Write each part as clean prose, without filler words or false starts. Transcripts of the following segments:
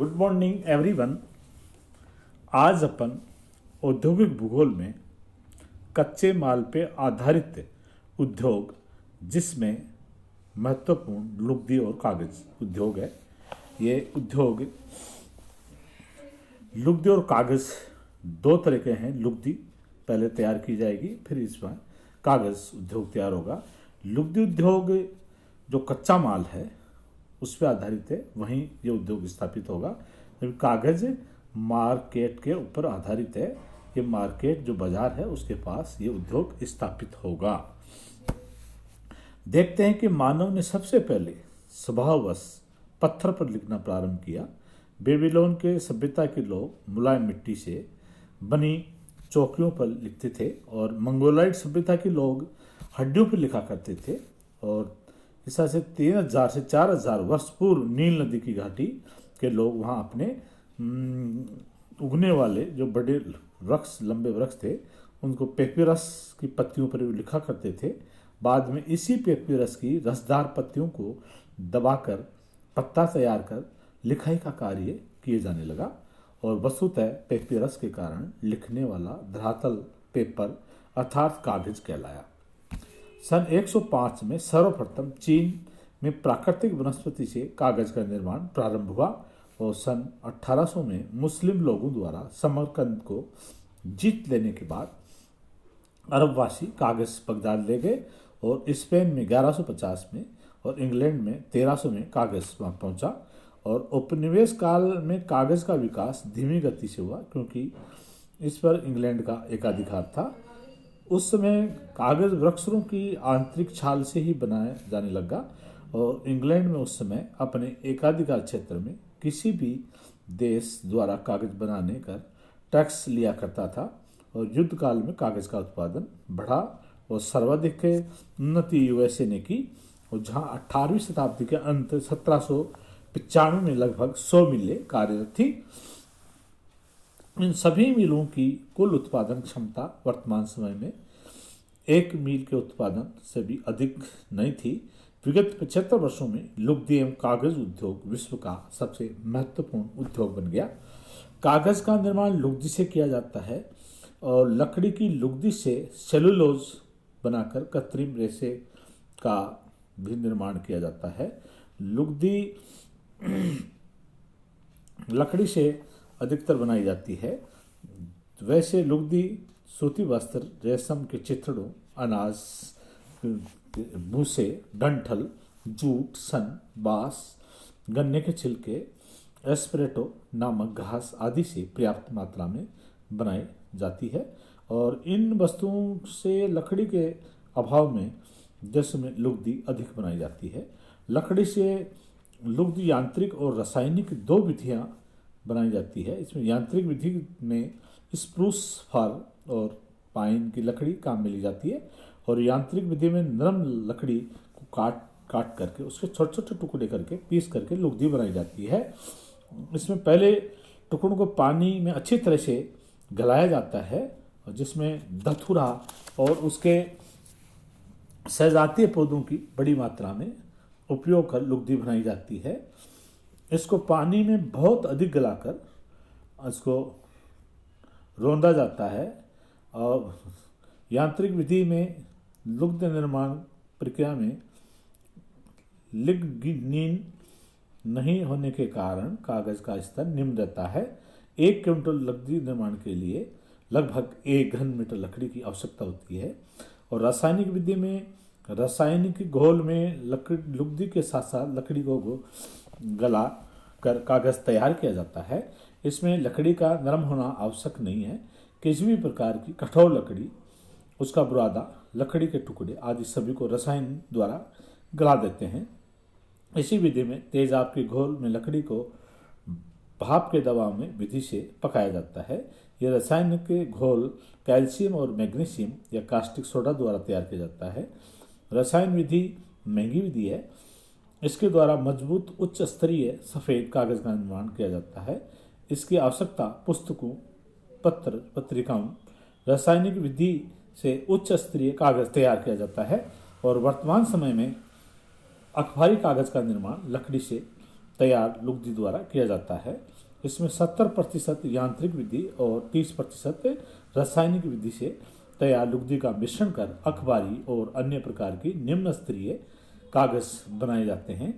Good morning everyone. आज अपन औद्योगिक भूगोल में कच्चे माल पे आधारित उद्योग, जिसमें महत्वपूर्ण लुगदी और कागज उद्योग है। ये उद्योग लुगदी और कागज दो तरह के हैं। लुगदी पहले तैयार की जाएगी, फिर इसमें कागज उद्योग तैयार होगा। लुगदी उद्योग जो कच्चा माल है उस पर आधारित है, वहीं ये उद्योग स्थापित होगा। जबकि कागज मार्केट के ऊपर आधारित है, ये मार्केट जो बाजार है उसके पास ये उद्योग स्थापित होगा। देखते हैं कि मानव ने सबसे पहले स्वभाववश पत्थर पर लिखना प्रारंभ किया। बेबीलोन के सभ्यता के लोग मुलायम मिट्टी से बनी चौकियों पर लिखते थे और मंगोलाइट सभ्यता के लोग हड्डियों पर लिखा करते थे। और इस तरह से 3000 से 4000 वर्ष पूर्व नील नदी की घाटी के लोग वहाँ अपने उगने वाले जो बड़े वृक्ष, लंबे वृक्ष थे, उनको पेपिरस की पत्तियों पर भी लिखा करते थे। बाद में इसी पेपिरस की रसदार पत्तियों को दबाकर पत्ता तैयार कर लिखाई का कार्य किए जाने लगा और वस्तुतः पेपिरस के कारण लिखने वाला धरातल पेपर अर्थात कागज कहलाया। सन 105 में सर्वप्रथम चीन में प्राकृतिक वनस्पति से कागज का निर्माण प्रारंभ हुआ और सन 1800 में मुस्लिम लोगों द्वारा समरकंद को जीत लेने के बाद अरबवासी कागज बगदाद ले गए और स्पेन में 1150 में और इंग्लैंड में 1300 में कागज वहाँ पहुँचा। और उपनिवेश काल में कागज का विकास धीमी गति से हुआ क्योंकि इस पर इंग्लैंड का एकाधिकार था। उस समय कागज वृक्षों की आंतरिक छाल से ही बनाया जाने लगा और इंग्लैंड में उस समय अपने एकाधिकार क्षेत्र में किसी भी देश द्वारा कागज बनाने का टैक्स लिया करता था। और युद्ध काल में कागज का उत्पादन बढ़ा और सर्वाधिक उन्नति यूएसए ने की, और जहां 18वीं शताब्दी के अंत 1795 में लगभग 100 मिलें कार्यरत थी। इन सभी मिलों की कुल उत्पादन क्षमता वर्तमान समय में 1 मील के उत्पादन से भी अधिक नहीं थी। विगत 75 वर्षों में लुगदी एवं कागज उद्योग विश्व का सबसे महत्वपूर्ण उद्योग बन गया। कागज का निर्माण लुगदी से किया जाता है और लकड़ी की लुगदी से सेलुलोज बनाकर कृत्रिम रेशे का भी निर्माण किया जाता है। लुगदी लकड़ी से अधिकतर बनाई जाती है। वैसे लुगदी सूती वस्त्र, रेशम के चिथड़ों, अनाज, भूसे, डंठल, जूट, सन, बांस, गन्ने के छिलके, एस्प्रेटो नामक घास आदि से पर्याप्त मात्रा में बनाई जाती है। और इन वस्तुओं से लकड़ी के अभाव में देश में लुगदी अधिक बनाई जाती है। लकड़ी से लुगदी यांत्रिक और रासायनिक दो विधियां बनाई जाती है। इसमें यांत्रिक विधि में स्प्रूस फर और पाइन की लकड़ी काम में ली जाती है और यांत्रिक विधि में नरम लकड़ी को काट करके उसके छोटे छोटे टुकड़े करके पीस करके लुगदी बनाई जाती है। इसमें पहले टुकड़ों को पानी में अच्छी तरह से गलाया जाता है और जिसमें धतूरा और उसके सजातीय पौधों की बड़ी मात्रा में उपयोग कर लुगदी बनाई जाती है। इसको पानी में बहुत अधिक गलाकर इसको रौंदा जाता है। और यांत्रिक विधि में लुगदी निर्माण प्रक्रिया में लिग्निन नहीं होने के कारण कागज का स्तर निम्न रहता है। 1 क्विंटल लुगदी निर्माण के लिए लगभग 1 घन मीटर लकड़ी की आवश्यकता होती है। और रासायनिक विधि में रासायनिक घोल में लुगदी के साथ साथ लकड़ी को गला कर कागज तैयार किया जाता है। इसमें लकड़ी का नरम होना आवश्यक नहीं है। किसी भी प्रकार की कठोर लकड़ी, उसका बुरादा, लकड़ी के टुकड़े आदि सभी को रसायन द्वारा गला देते हैं। इसी विधि में तेजाब के घोल में लकड़ी को भाप के दबाव में विधि से पकाया जाता है। यह रासायनिक घोल कैल्शियम और मैग्नीशियम या कास्टिक सोडा द्वारा तैयार किया जाता है। रसायन विधि महंगी विधि है। इसके द्वारा मजबूत उच्च स्तरीय सफ़ेद कागज का निर्माण किया जाता है। इसकी आवश्यकता पुस्तकों, पत्रिकाओं, रासायनिक विधि से उच्च स्तरीय कागज तैयार किया जाता है। और वर्तमान समय में अखबारी कागज का निर्माण लकड़ी से तैयार लुगदी द्वारा किया जाता है। इसमें 70% यांत्रिक विधि और 30% रासायनिक विधि से तैयार लुगदी का मिश्रण कर अखबारी और अन्य प्रकार की निम्न स्तरीय कागज बनाए जाते हैं।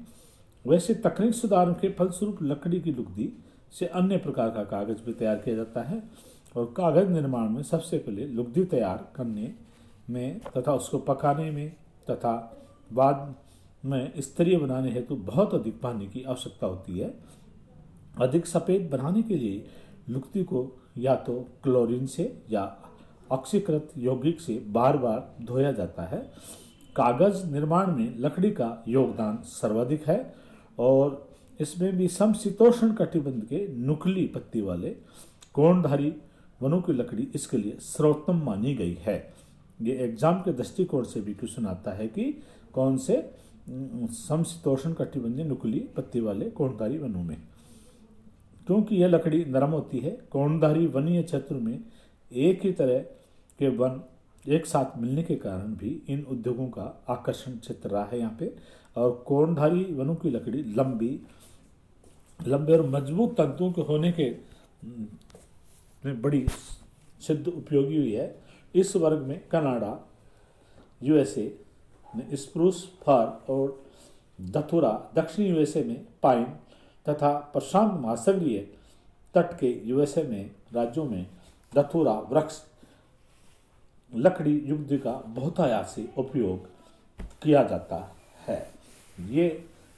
वैसे तकनीक सुधारों के फलस्वरूप लकड़ी की लुगदी से अन्य प्रकार का कागज भी तैयार किया जाता है और कागज निर्माण में सबसे पहले लुगदी तैयार करने में तथा उसको पकाने में तथा बाद में स्तरीय बनाने हेतु बहुत अधिक पानी की आवश्यकता होती है। अधिक सफ़ेद बनाने के लिए लुगदी को या तो क्लोरीन से या ऑक्सीकृत यौगिक से बार बार धोया जाता है। कागज निर्माण में लकड़ी का योगदान सर्वाधिक है और इसमें भी समशीतोष्ण कटिबंध के नुकीली पत्ती वाले कोणधारी वनों की लकड़ी इसके लिए सर्वोत्तम मानी गई है। ये एग्जाम के दृष्टिकोण से भी क्वेश्चन आता है कि कौन से समशीतोष्ण कटिबंधीय नुकीली पत्ती वाले कोणधारी वनों में, क्योंकि यह लकड़ी नरम होती है। कोणधारी वनीय क्षेत्र में एक ही तरह के वन एक साथ मिलने के कारण भी इन उद्योगों का आकर्षण क्षेत्र रहा है यहाँ पे। और कोणधारी वनों की लकड़ी लंबे और मजबूत तंतुओं के होने के में बड़ी सिद्ध उपयोगी हुई है। इस वर्ग में कनाडा, यूएसए में स्प्रूस, फर और धतूरा, दक्षिणी यूएसए में पाइन तथा प्रशांत महासागरीय तट के यूएसए में राज्यों में धतूरा वृक्ष लकड़ी युग्ध का बहुतायत से उपयोग किया जाता है। ये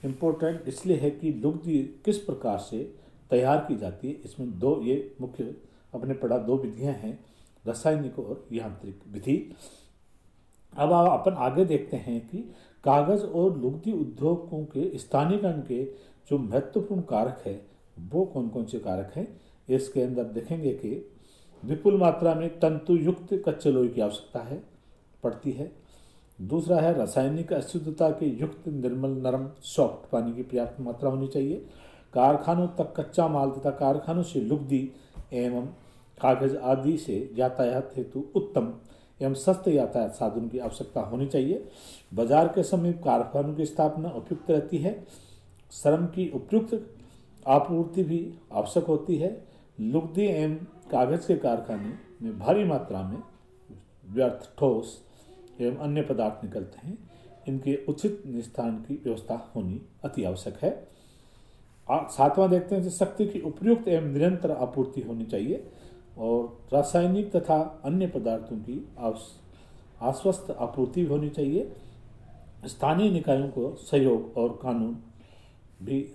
इम्पोर्टेंट इसलिए है कि लुगदी किस प्रकार से तैयार की जाती है। इसमें दो ये मुख्य अपने पढ़ा दो विधियां हैं, रासायनिक और यांत्रिक विधि। अब अपन आगे देखते हैं कि कागज और लुगदी उद्योगों के स्थानीयकरण के जो महत्वपूर्ण कारक है वो कौन कौन से कारक हैं। इसके अंदर देखेंगे कि विपुल मात्रा में तंतु युक्त कच्चे लोहे की आवश्यकता है पड़ती है। दूसरा है रासायनिक अशुद्धता के युक्त निर्मल नरम सॉफ्ट पानी की पर्याप्त मात्रा होनी चाहिए। कारखानों तक कच्चा माल तथा कारखानों से लुगदी एवं कागज आदि से यातायात हेतु उत्तम एवं सस्ते यातायात साधन की आवश्यकता होनी चाहिए। बाजार के समीप कारखानों की स्थापना उपयुक्त रहती है। श्रम की उपयुक्त आपूर्ति भी आवश्यक होती है। लुगदी एवं कागज के कारखाने में भारी मात्रा में व्यर्थ ठोस एवं अन्य पदार्थ निकलते हैं। इनके उचित निस्तारण की व्यवस्था होनी अति आवश्यक है। सातवां देखते हैं कि शक्ति की उपयुक्त एवं निरंतर आपूर्ति होनी चाहिए और रासायनिक तथा अन्य पदार्थों की आश्वस्त आपूर्ति होनी चाहिए। स्थानीय निकायों को सहयोग और कानून भी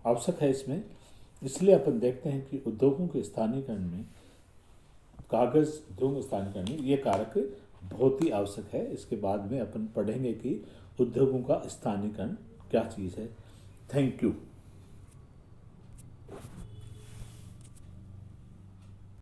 आवश्यक है इसमें। इसलिए अपन देखते हैं कि उद्योगों के स्थानीयकरण में कागज उद्योग स्थानीयकरण में ये कारक बहुत ही आवश्यक है। इसके बाद में अपन पढ़ेंगे कि उद्योगों का स्थानीयकरण क्या चीज़ है। Thank you.